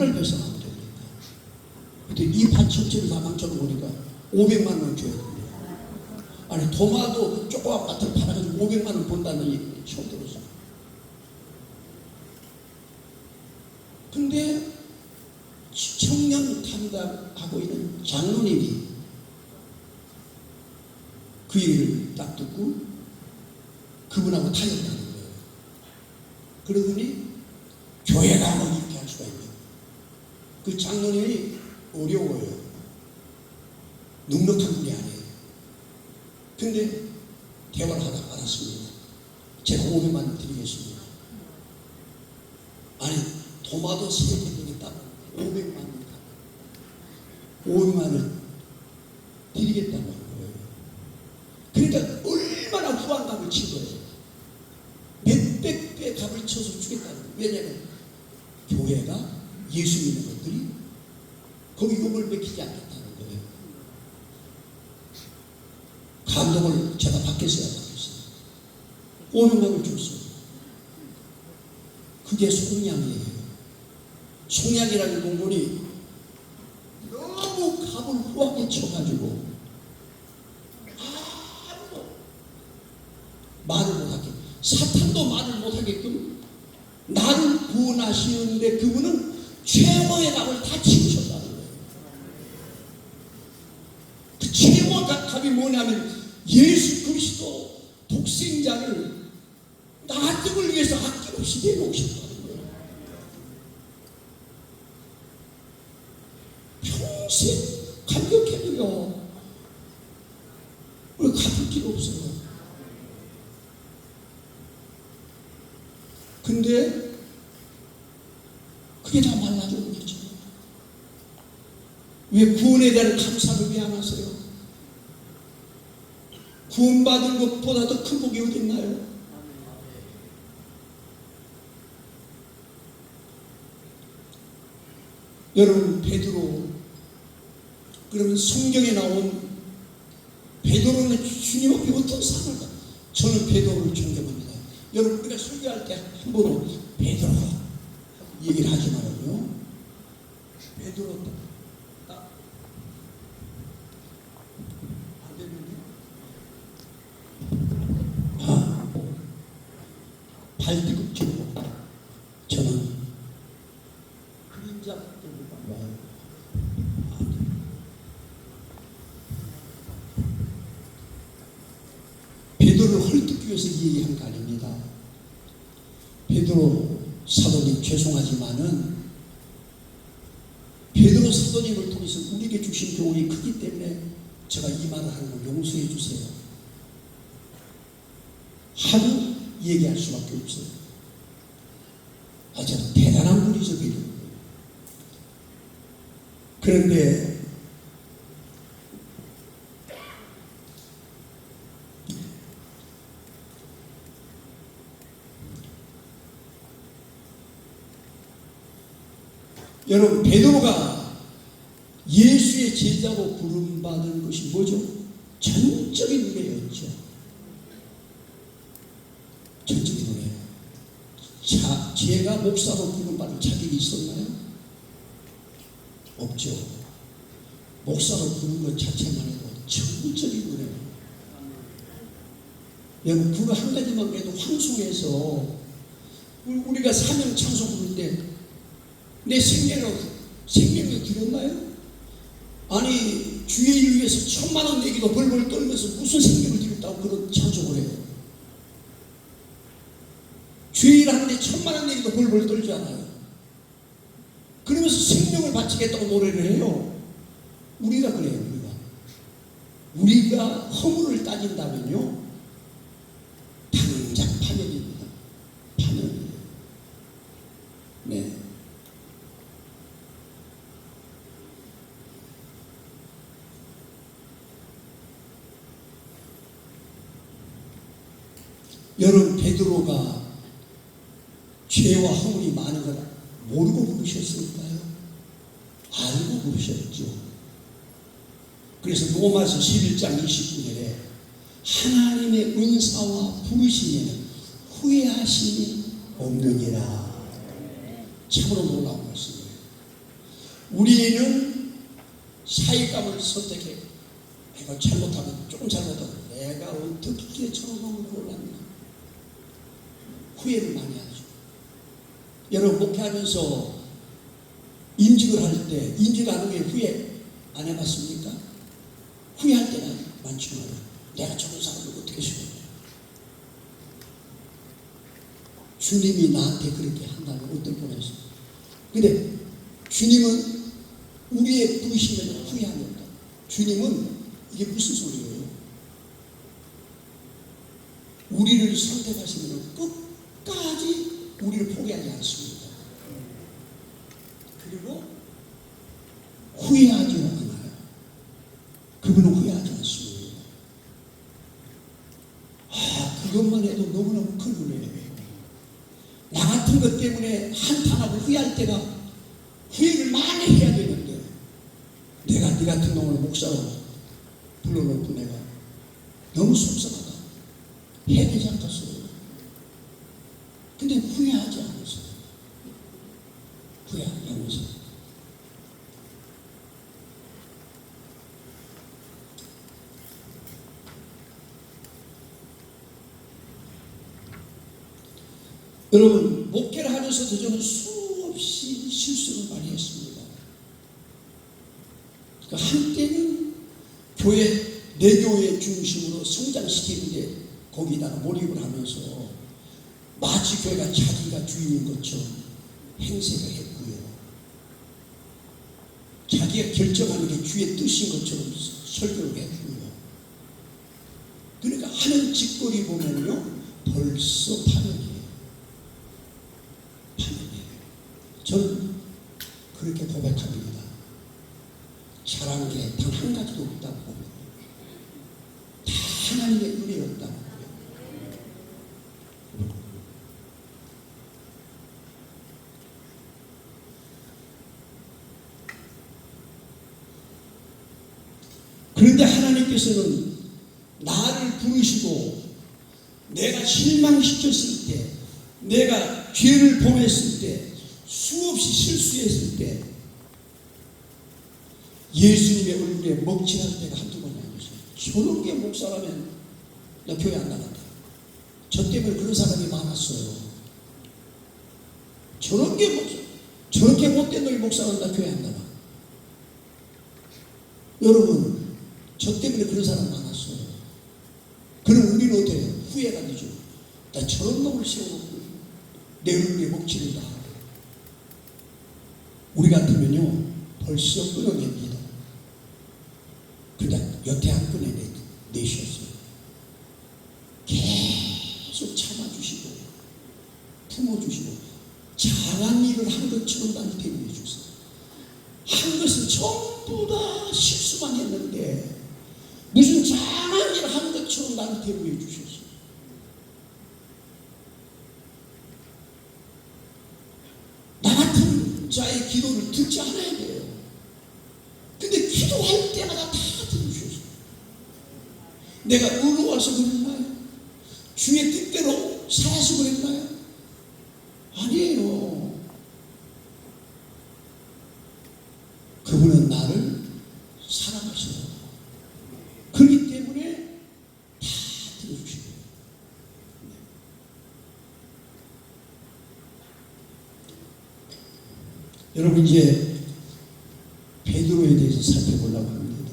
얼마를 배상하면 됩니까? 근데 이 밭 전체를 다 망쳐놓으니까 500만 원 줘야 됩니다. 아니 도마도 조그만 밭을 팔아가지고 500만 원 번다는 얘기 처음 들었어요. 근데 청년 담당하고 있는 장로님이 그 얘기를 딱 듣고 그분하고 타협을 하는 거예요. 그러더니 교회가 뭐 이렇게 할 수가 있냐. 그 장로님이 어려워요. 넉넉한 분이 아니에요. 근데 대화를 하다가 알았습니다. 제가 500만 원 드리겠습니다. 아니 도마도 3개 드리겠다고 500만 원 500만 원 드리겠다고 한 거예요. 그러니까 얼마나 후한값을 친 거예요. 몇백 배 값을 쳐서 주겠다는 거예요. 왜냐하면 교회가 예수 믿는 것들이 거기 욕을 먹히지 않겠다는 거예요. 감동을 제가 받겠어야 받겠어요. 500만 원을 줬어요. 그게 송량이에요. 송량이라는 공군이 너무 값을 후하게 쳐가지고 아무도 말을 못하게, 사탄도 말을 못하게끔 나를 구원하시는데 그분은 최고의 값을 다 치우셨다는 거예요. 그 최고의 값이 뭐냐면 예수 그리스도 독생자를 나 등을 위해서 아낌없이 내놓으셨다는 거예요. 평생 감격해도요 왜 갚을 필요 없어요. 근데 그게 다 말라주는 거죠. 왜 구원에 대한 감사를 왜 안 하세요? 구원받은 것보다 더 큰 복이 어디 있나요? 여러분 베드로, 그러면 성경에 나온 베드로는 주님 앞에 어떤 상을 받? 저는 베드로를 존경합니다. 여러분 우리가 설교할 때 한 번은 베드로 얘기를 하지 말고요. 베드로 딱 안 되는데 발뒤꿈치로 저는 그림자 들고 와요. 베드로를 헐뜯기 위해서 이 얘기한 거 아닙니다. 베드로 사도님 죄송하지만은 베드로 사도님을 통해서 우리에게 주신 교훈이 크기 때문에 제가 이 말을 하는 걸 용서해 주세요. 하루 얘기할 수밖에 없어요. 아주 대단한 분이죠, 베드로. 그런데 여러분 베드로가 예수의 제자로 부름받은 것이 뭐죠? 전적인 은혜였죠. 전적인 은혜. 제가 목사로 부름받을 자격이 있었나요? 없죠. 목사로 부른 것 자체만 해도 전적인 은혜예요. 여러분 그거 한 가지만 그래도 황송해서 우리가 사명 찬송 부를 때 내 생명을 드렸나요? 아니 주의 일 위해서 1000만 원 내기도 벌벌 떨면서 무슨 생명을 드렸다고 그런 찬송을 해요. 주의 일 하는데 1000만 원 내기도 벌벌 떨지 않아요. 그러면서 생명을 바치겠다고 노래를 해요. 우리가 그래요. 우리가 허물을 따진다면요 당장 파멸입니다. 파멸이에요. 네. 여러분 베드로가 죄와 허물이 많은 걸 모르고 부르셨을까요? 알고 부르셨죠. 그래서 로마서 11장 29절에 하나님의 은사와 부르심에는 후회하심이 없느니라. 참으로 놀라운 말씀이에요. 우리는 사익감을 선택해. 내가 잘못하면, 조금 잘못하면 내가 어떻게 저런 놈을 골랐나. 후회를 많이 하죠. 여러분 목회하면서 임직을 할 때, 임직하는 게 후회 안 해봤습니까? 후회할 때가 많지만 내가 저런 사람을 어떻게 시켰냐. 주님이 나한테 그렇게 한다는 어떤 분에서. 근데 주님은 우리의 부르심에는 후회하는 없다. 주님은 이게 무슨 소리예요? 우리를 선택하시면 끝까지 우리를 포기하지 않습니다. 그리고 후회하지 않아요. 그분은 후회하지 않습니다. 그것만 해도 너무너무 큰 은혜예요. 나 같은 것 때문에 한탄하고 후회할 때가, 후회를 많이 해야 되는데, 내가 네 같은 놈을 목사로 불러놓고 내가 너무 속상하다. 해야 되지 않겠어요? 근데 후회하지 않았어요. 후회하지 않았어요. 여러분, 목회를 하면서도 저는 수없이 실수를 많이 했습니다. 한때는 내 교회 중심으로 성장시키는데 거기다가 몰입을 하면서 마치 교회가 자기가 주인인 것처럼 행세를 했고요. 자기가 결정하는 게 주의 뜻인 것처럼 설교를 했고요. 그러니까 하는 짓거리 보면요, 벌써 파멸이에요. 저는 그렇게 고백합니다. 잘한 게 단 한 가지도 없다고 봅니다. 다 하나님의 은혜였다고. 그런데 하나님께서는 나를 부르시고 내가 실망시켰을 때, 내가 죄를 범했을 때, 수없이 실수했을 때 예수님의 얼굴에 먹칠할 때가 한두 번이 아니었어요. 저런 게 목사라면 나 교회 안 나간다. 저 때문에 그런 사람이 많았어요. 저런 게 목사, 저렇게 못된 놈이 목사라면 나 교회 안 나가. 여러분, 저 때문에 그런 사람 많았어요. 그럼 우리는 어때요? 후회가 되죠. 나 저런 놈을 세워놓고 내 얼굴에 먹칠을 다 하고. 우리 같으면요 벌써 끊어냅니다. 그냥 여태 안 끊어내셨어요. 계속 참아주시고 품어주시고 잘한 일을 한 것처럼 나를 대우해 주세요. 한 것은 전부 다 실수만 했는데 무슨 잘한 일을 한 것처럼 나를 대우해 주셨어요. 나 같은 자의 기도를 듣지 않아야 돼요. 근데 기도할 때마다 다 들으셨어요. 내가 의로워서 그랬나요? 주의 뜻대로 살아서 그랬나요? 아니에요. 그분은 나를 사랑하셔요. 그렇기 때문에 다 들어주시고. 여러분, 이제 베드로에 대해서 살펴보려고 합니다.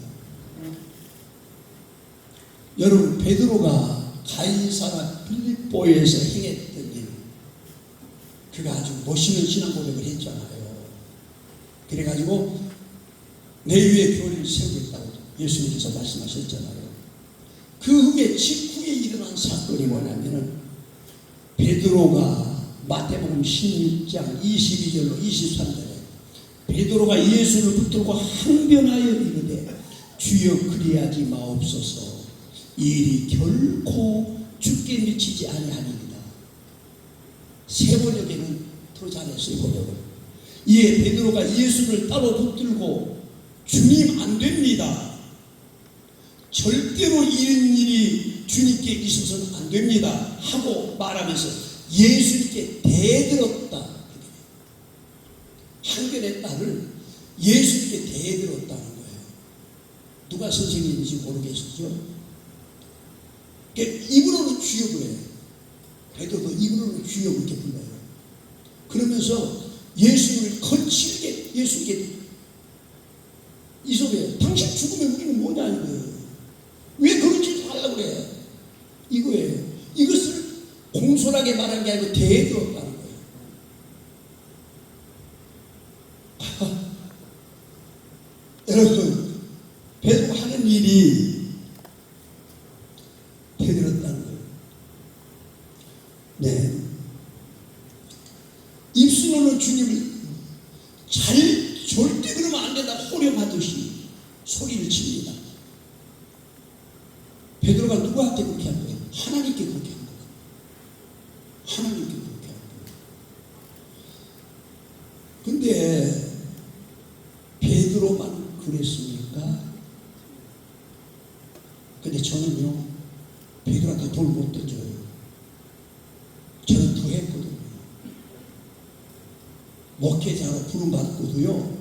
여러분, 베드로가 가이사라 빌립보에서 행했던 일, 그가 아주 멋있는 신앙 고백을 했잖아요. 그래가지고 내 위에 교회를 세우겠다고 예수님께서 말씀하셨잖아요. 그 후에 직후에 일어난 사건이 뭐냐면은 베드로가 마태복음 16장 22절로 23절에 베드로가 예수를 붙들고 항변하여 이르되 주여 그리하지 마옵소서, 이 일이 결코 죽게 미치지 아니하니이다. 세 번역에는 더 잘했어요. 번역을. 이에 베드로가 예수를 따로 붙들고 주님 안 됩니다. 절대로 이런 일이 주님께 있어서는 안 됩니다 하고 말하면서 예수님께 대들었다. 항변의 딸을 예수님께 대들었다는 거예요. 누가 선생님인지 모르겠죠? 입으로는 주여 그래요. 베드로도 입으로는 주여 그렇게 불러요. 그러면서 예수님을 거칠게 예수님께 이소배요. 당신 죽으면 우리는 뭐냐 이거예요. 왜 그런 짓을 하려고 그래? 이거예요. 이것을 공손하게 말한 게 아니고 대들었다는 거예요. 여러분, 베드로가 하는 일이 대들었다는 거예요. 네. 입술로는 주님을 절대 그러면 안 된다 호령하듯이 소리를 칩니다. 베드로가 누구한테 그렇게 한 거예요? 하나님께 그렇게 한 거예요. 하나님께 그렇게 한 거예요. 근데 베드로만 그랬습니까? 근데 저는요, 베드로한테 돌 못 던져요. 저는 구했거든요. 목회자로 부름받고도요,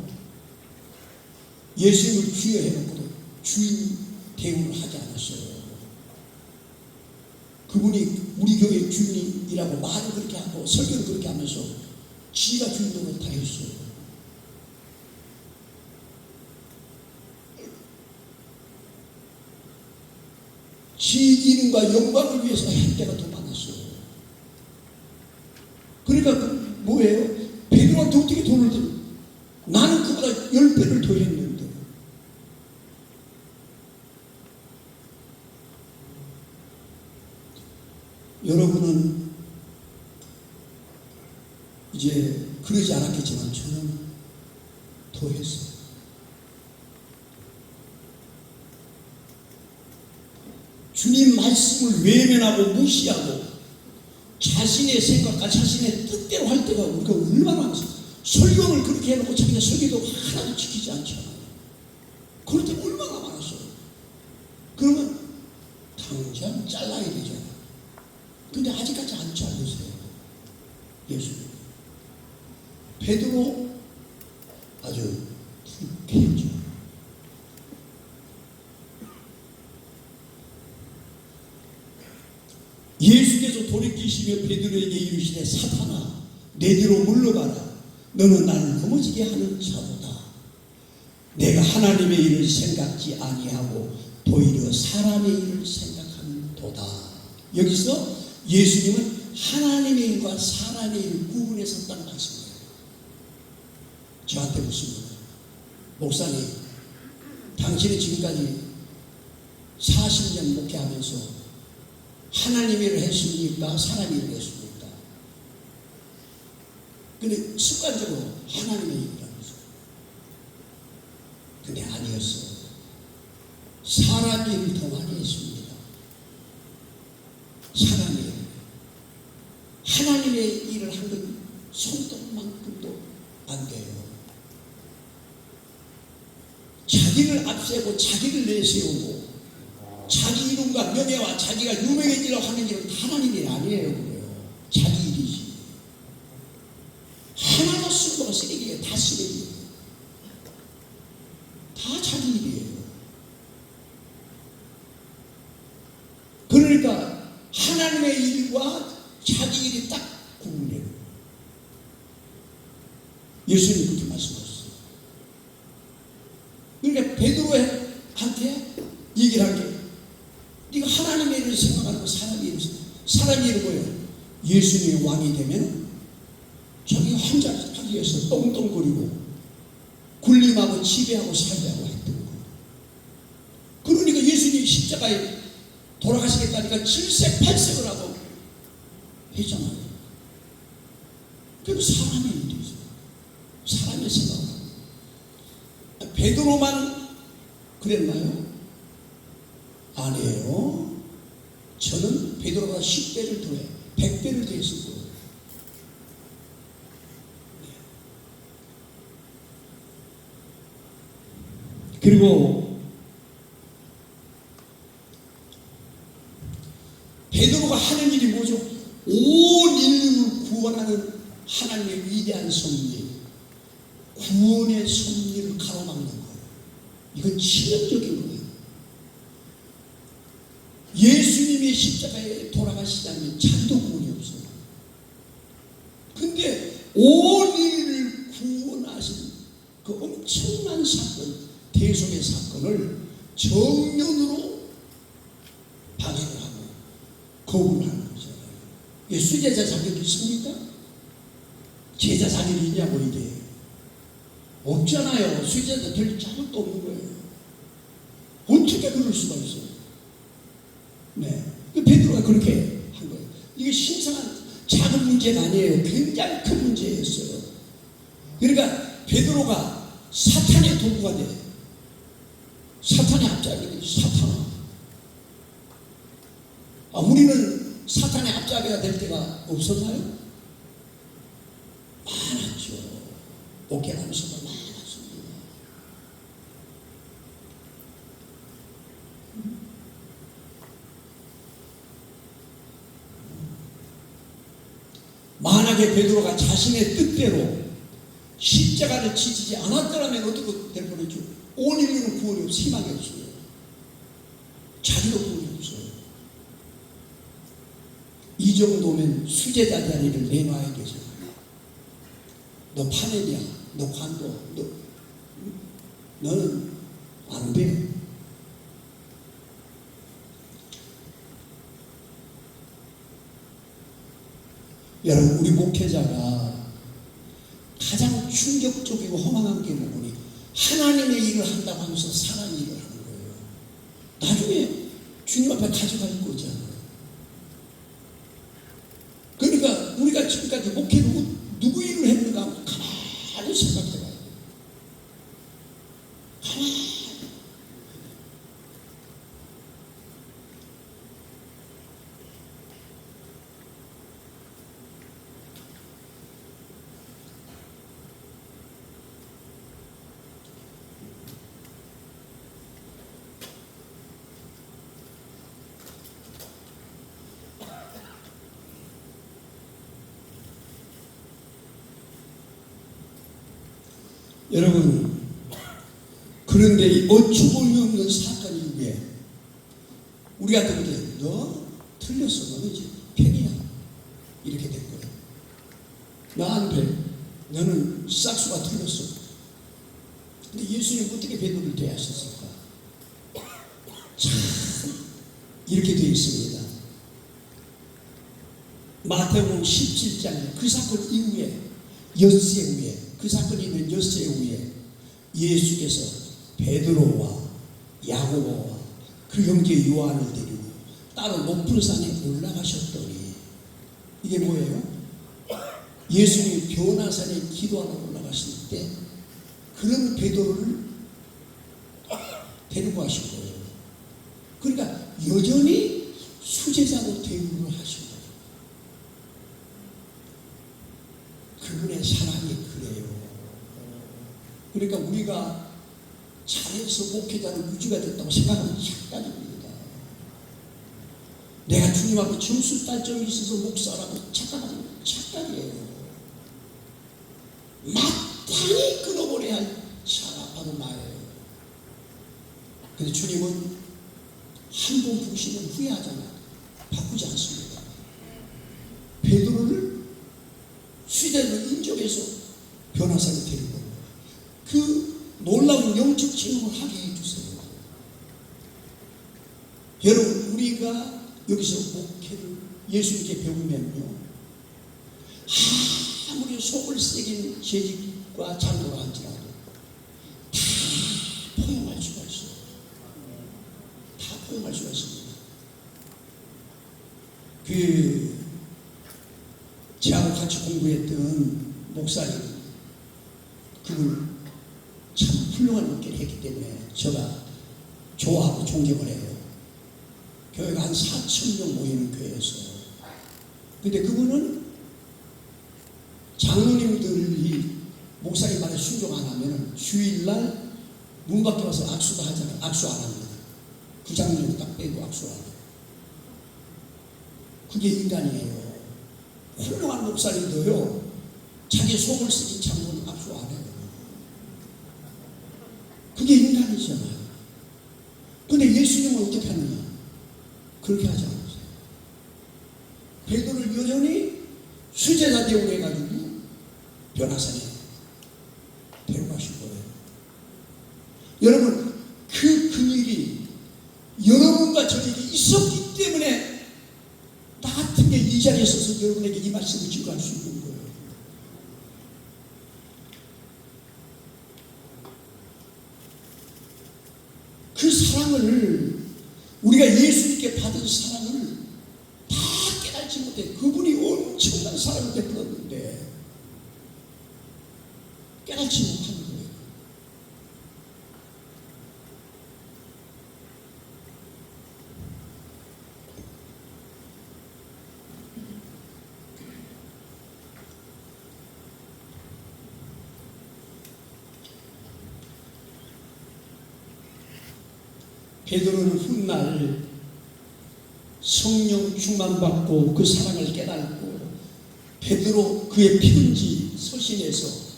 예수님을 주여 해놓고도 주인 대우를 하지 않았어요. 그분이 우리 교회 주인이라고 말을 그렇게 하고 설교를 그렇게 하면서 지가 주인으로 다 했어요. 지 이름과 영광을 위해서 할 때가 더 많았어요. 그러니까 뭐예요? 베드로한테 어떻게 돈을 들? 나는 그보다 10배를 더 했는데. 여러분은 이제 그러지 않았겠지만 저는 더 했어요. 주님 말씀을 외면하고 무시하고 자신의 생각과 자신의 뜻대로 할 때가 우리가 얼마나 많습니까? 설교를 그렇게 해놓고 자기가 설교도 하나도 지키지 않잖아요. 그럴 때 얼마나 많았어요. 그러면 당장 잘라야 되잖아요. 근데 아직까지 안 잘르세요. 예수님. 베드로 아주 불쾌했죠. 예수께서 돌이키시며 베드로에게 이르시되 사탄아 내 뒤로 물러가라. 너는 나를 넘어지게 하는 자보다 내가 하나님의 일을 생각지 아니하고 도리어 사람의 일을 생각하는 도다. 여기서 예수님은 하나님의 일과 사람의 일을 구분했었다는 말씀이에요. 저한테 묻습니다. 목사님, 당신은 지금까지 40년 목회하면서 하나님의 일을 했습니까? 사람의 일을 했습니까? 근데 습관적으로 하나님의 일이라면서. 근데 아니었어요. 사람의 일을 더 많이 했습니다. 사람의 일. 하나님의 일을 한 건 손톱만큼도 안 돼요. 자기를 앞세우고 자기를 내세우고 자기 이름과 명예와 자기가 유명해지려고 하는 일은 하나님 일 아니에요. 그래요. 자기 일이지. 하나도 쓸모가 쓰레기예요. 다 쓰레기예요. 다 자기 일이에요. 그러니까 하나님의 일과 자기 일이 딱 구분돼요. 예수님이 그렇게 말씀하셨어요. 그러니까 베드로한테 얘기를 한 게 네가 하나님의 일을 생각하고 사람의 일을 생각하고 사람의 일은 뭐예요? 예수님의 왕이 되면 자기가 혼자 하기 위해서 똥똥거리고 군림하고 지배하고 살려고 했던 거예요. 그러니까 예수님이 십자가에 돌아가시겠다니까 7색 8색을 하고 했잖아요. 그럼 사람의 일도 있어요. 사람의 생각을. 베드로만 그랬나요? 아니에요. 저는 베드로보다 10배를 더해 100배를 더했을 거예요. 그리고 베드로가 하는 일이 뭐죠? 온 인류를 구원하는 하나님의 위대한 섭리, 구원의 섭리를 가로막는 거예요. 이건 치명적인 거예요. 예수님이 십자가에 돌아가시자면 자기도 구원이 없어요. 근데 온 인류를 구원하신 그 엄청난 사건, 대속의 사건을 정면으로 방해를 하고 거부를 하는 거죠. 이게 수제자 자격이 있습니까? 제자 자격이 있냐고. 이게 없잖아요. 수제자 될 자격도 없는 거예요. 어떻게 그럴 수가 있어요? 네, 베드로가 그렇게 한 거예요. 이게 신성한 작은 문제가 아니에요. 굉장히 큰 문제였어요. 그러니까 베드로가 사탄의 도구가 돼. 사탄의 앞잡이는 사탄아. 우리는 사탄의 앞잡이가 될 때가 없었나요? 많았죠. 목회하면서도 많았습니다. 만약에 베드로가 자신의 뜻대로 십자가를 지지지 않았더라면 어떻게 될 뻔했죠? 온 인류는 구원이 없어요. 희망이 없어요. 자기도 구원이 없어요. 이 정도면 수제자 자리를 내놔야 되잖아요. 너 파넬이야, 너 관도, 너는 안 돼. 여러분, 우리 목회자가 가장 충격적이고 허망한 게 뭐니? 하나님의 일을 한다고 하면서 사람의 일을 하는 거예요. 나중에 주님 앞에 가져갈 거잖아요. 그러니까 우리가 지금까지 목회를 누구 일을 했는가 가만히 생각해 봐야 돼요. 가만히. 여러분, 그런데 이 어처구니 없는 사건 이후에 우리가 그때 너 틀렸어. 너는 이제 폐기야. 이렇게 된 거예요. 나한테 너는 싹수가 틀렸어. 근데 예수님 어떻게 베드로를 대하셨을까? 참 이렇게 되어 있습니다. 마태복음 17장에 그 사건 이후에 엿새 후에 그 사건이 있는 엿새 후에 예수께서 베드로와 야고보와 그 형제 요한을 데리고 따로 높은 산에 올라가셨더니 이게 뭐예요? 예수님이 변화산에 기도하러 올라가실 때 그런 베드로를 데리고 가신 거예요. 그러니까 여전히 수제자로 대우를 하신 거예요. 그분의 사랑이 그래요. 그러니까 우리가 잘해서 목회자로 유지가 됐다고 생각하면 착각입니다. 내가 주님 앞에 점수 딸점이 있어서 목사라고 착각하면 착각이에요. 마땅히 끊어버려야 할 사람 바로 나예요. 근데 주님은 한 번 부르시면 후회하잖아요. 바꾸지 않습니다. 베드로를 수제자로 인정해서 변화산에 데리고 그 놀라운 영적 체험을 하게 해주세요. 여러분, 우리가 여기서 목회를 예수님께 배우면요, 아무리 속을 새긴 재직과 장로라 할지라도 다 포용할 수가 있어요. 다 포용할 수가 있습니다. 저하고 같이 공부했던 목사님, 그분 참 훌륭한 목회를 했기 때문에 제가 좋아하고 존경을 해요. 교회가 한 4,000명 모이는 교회였어요. 근데 그분은 장로님들이 목사님 말에 순종 안 하면 주일날 문 밖에 와서 악수도 하잖아요. 악수 안 합니다. 그 장로님 딱 빼고 악수 안 해요. 그게 인간이에요. 훌륭한 목사님도요, 자기 속을 쓰긴 장로는 악수 안 해요. 그게 인간이잖아요. 근데 예수님은 어떻게 하느냐? 그렇게 하지 않았어요. 베드로를 여전히 수제자 대우를 해가지고 변화산에 데려가신 거예요. 여러분, 그 일이 여러분과 저에게 있었기 때문에 나 같은 게 이 자리에 서서 여러분에게 이 말씀을 증거할 수 있는 거예요. 그 사랑을, 우리가 예수님께 받은 사랑을 다 깨닫지 못해. 그분이 엄청난 사랑을 베풀었는데 깨닫지 못하는 거예요. 베드로는 훗날 성령 충만받고 그 사랑을 깨닫고 베드로 그의 편지 서신에서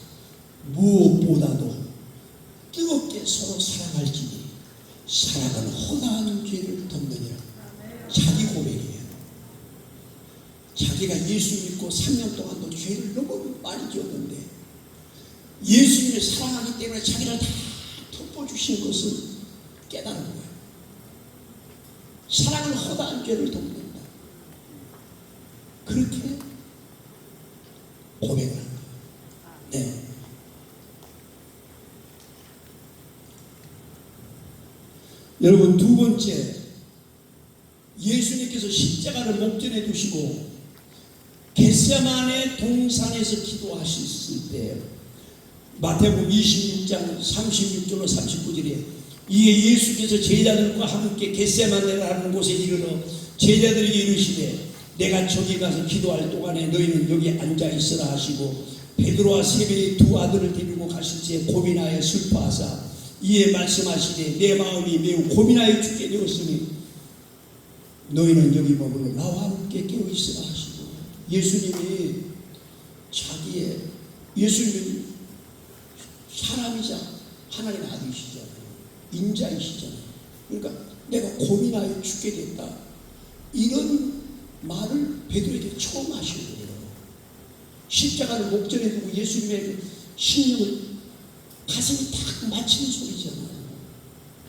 무엇보다도 뜨겁게 서로 사랑할지니 사랑은 허다한 죄를 덮느니라. 자기 고백이에요. 자기가 예수 믿고 3년 동안도 죄를 너무 많이 지었는데 예수님을 사랑하기 때문에 자기를 다 덮어주신 것을 깨달은 거예요. 사랑은 허다한 죄를 덮는다. 그렇게 고백을 한 거예요. 네. 여러분, 두 번째, 예수님께서 십자가를 목전에 두시고 겟세마네 동산에서 기도하셨을 때 마태복음 26장 36절로 39절에 이에 예수께서 제자들과 함께 겟세마네라는 곳에 이르러 제자들에게 이르시되 내가 저기 가서 기도할 동안에 너희는 여기 앉아 있으라 하시고 베드로와 세배의 두 아들을 데리고 가실 때 고민하여 슬퍼하사 이에 말씀하시되 내 마음이 매우 고민하여 죽게 되었으니 너희는 여기 머물러 나와 함께 깨어있으라 하시고 예수님이 예수님이 사람이자 하나님 아들이시잖아요. 인자이시잖아요. 그러니까 내가 고민하여 죽게 됐다. 이런 말을 베드로에게 처음 하신 거예요. 십자가를 목전에 두고 예수님의 신령을 가슴이 딱 맞히는 소리잖아요.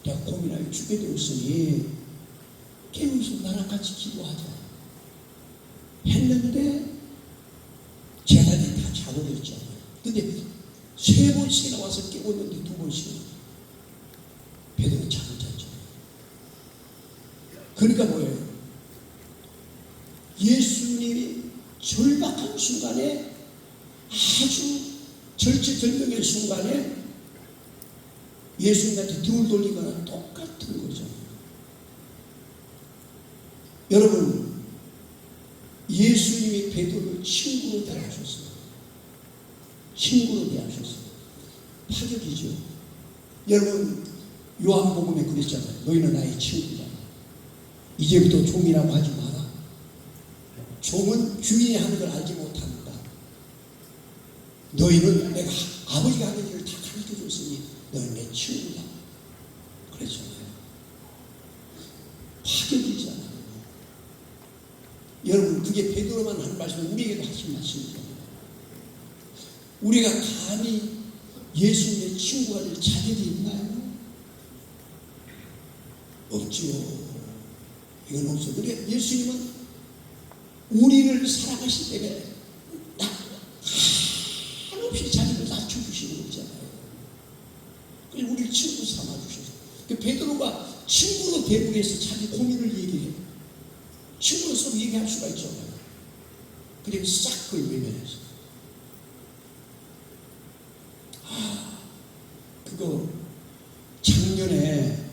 내가 고민하여 죽게 되었으니 깨어서 나랑 같이 기도하자 했는데 제자들이 다 자버렸잖아요. 근데 3번씩이나 와서 깨웠는데 2번씩은 베드로는 잠을 잤죠. 그러니까 뭐예요? 예수님이 절박한 순간에 아주 절체절명의 순간에 예수님한테 등을 돌리거나 똑같은 거죠. 여러분, 예수님이 베드로를 친구로 대하셨어요. 친구로 대하셨어요. 파격이죠. 여러분, 요한복음에 그랬잖아요. 너희는 나의 친구다. 이제부터 종이라고 하지 마라. 종은 주인이 하는 걸 알지 못한다. 너희는 내가 아버지가 하는 일을 다 가르쳐줬으니 너희는 내 친구다. 그랬잖아요. 파격이잖아요. 여러분, 그게 베드로만 하는 말씀은 우리에게도 하신 말씀입니다. 우리가 감히 예수님의 친구가 될 자격이 있나요? 없지요. 이건 없어요. 그래, 예수님은 우리를 사랑하실 때에 한없이 자기를 낮춰주시는 거잖아요. 그래서 우리를 친구 삼아주셔서. 그 베드로가 친구로 대부해서 자기 고민을 얘기해요. 친구로 서로 얘기할 수가 있잖아요. 그리고 싹 그걸 외면했어요. 그거 작년에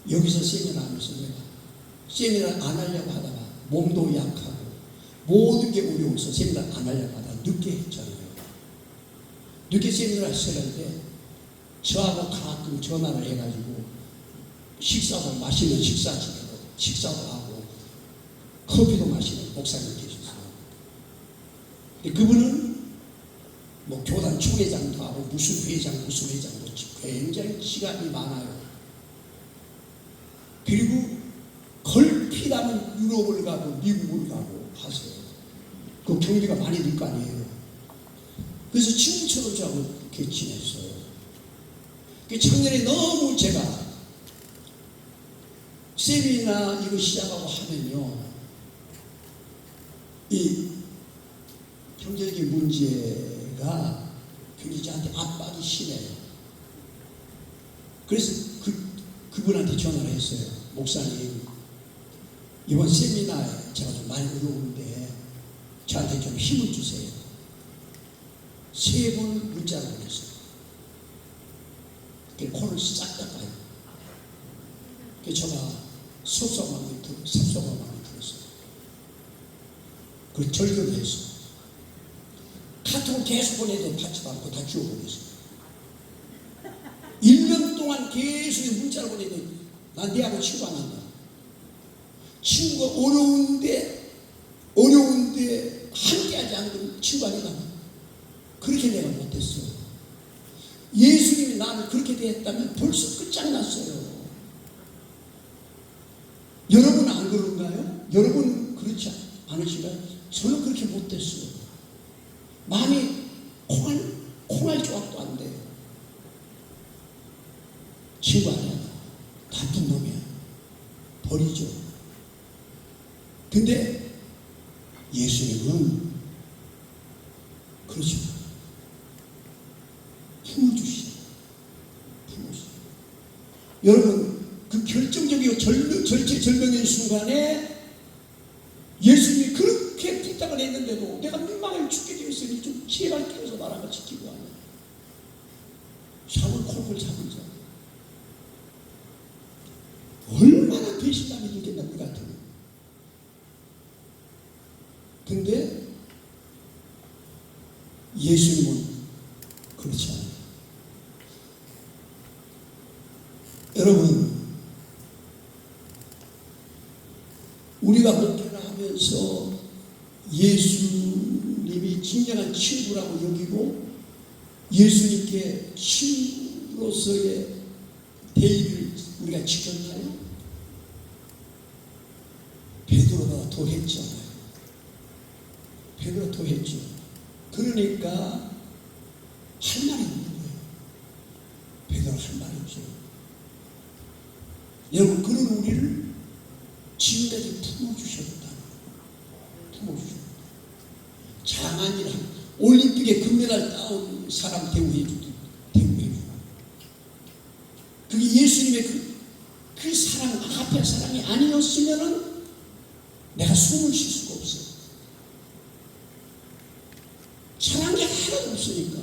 여기서 세미나 하면서 내가 세미나를 안 하려고 하다가 몸도 약하고 모든 게 어려워서 세미나를 안 하려고 하다가 늦게 했잖아요. 늦게 세미나를 했었는데 저하고 가끔 전화를 해가지고 식사도 맛있는 식사도 하고 커피도 마시는 목사님 계셨어요. 근데 그분은 뭐 교단 총회장도 하고 무슨 회장 뭐 굉장히 시간이 많아요. 그리고 걸핏하면 유럽을 가고 미국을 가고 하세요. 그 경비가 많이 들 거 아니에요. 그래서 친구처럼 저하고 그렇게 지냈어요. 작년에 너무 제가 세미나 이거 시작하고 하면요, 이 경제적인 문제가 굉장히 저한테 압박이 심해요. 그래서 그분한테 전화를 했어요. 목사님, 이번 세미나에 제가 좀 많이 어려운데 저한테 좀 힘을 주세요. 3번 문자를 보냈어요. 코를 싹 닦아요. 제가 섭섭한 마음이 들었어요. 그걸 절교를 했어요. 카톡을 계속 보내도 받지도 않고 다 지워버렸어요. 1년 동안 계속 문자를 보내도 난 내하고 친구 안 한다. 친구가 어려운데 함께하지 않으면 친구 아니다. 그렇게 내가 못했어요. 예수님이 나를 그렇게 대했다면 벌써 끝장났어요. 여러분 안 그런가요? 여러분 그렇지 않으신가요? 저는 그렇게 못됐어요. 마음이 콩알 조각도 안 돼요. 친구 아니야. 나쁜 놈이야. 버리죠. 근데 예수님은 그렇죠. 품어주시죠. 여러분, 그 결정적이고 절체절명의 순간에 예수님이 그렇게 부탁을 했는데도 내가 민망해 죽게 되었으니 좀 제발 끼워서 나랑 같이 기도하냐. 샤워 콜콜 잡으자. 얼마나 배신감이 들겠나 그 같은. 근데 예수님은 그렇지 않아요. 여러분, 우리가 목회를 하면서 예수님이 진정한 친구라고 여기고 예수님께 친구로서의 대의를 우리가 지켰나요? 베드로가 더 했잖아요. 베드로가 더 했죠. 그러니까 할 말이 없는 거예요. 베드로가 할 말이 없어요. 여러분, 그런 우리를 지금까지 품어주셨다. 품어주셨다. 장한 일 한, 올림픽에 금메달 따온 사람 대우해주고. 그게 예수님의 그 사랑, 아가페 사랑이 아니었으면은 내가 숨을 쉴 수가 없어요. 사랑이 하나도 없으니까.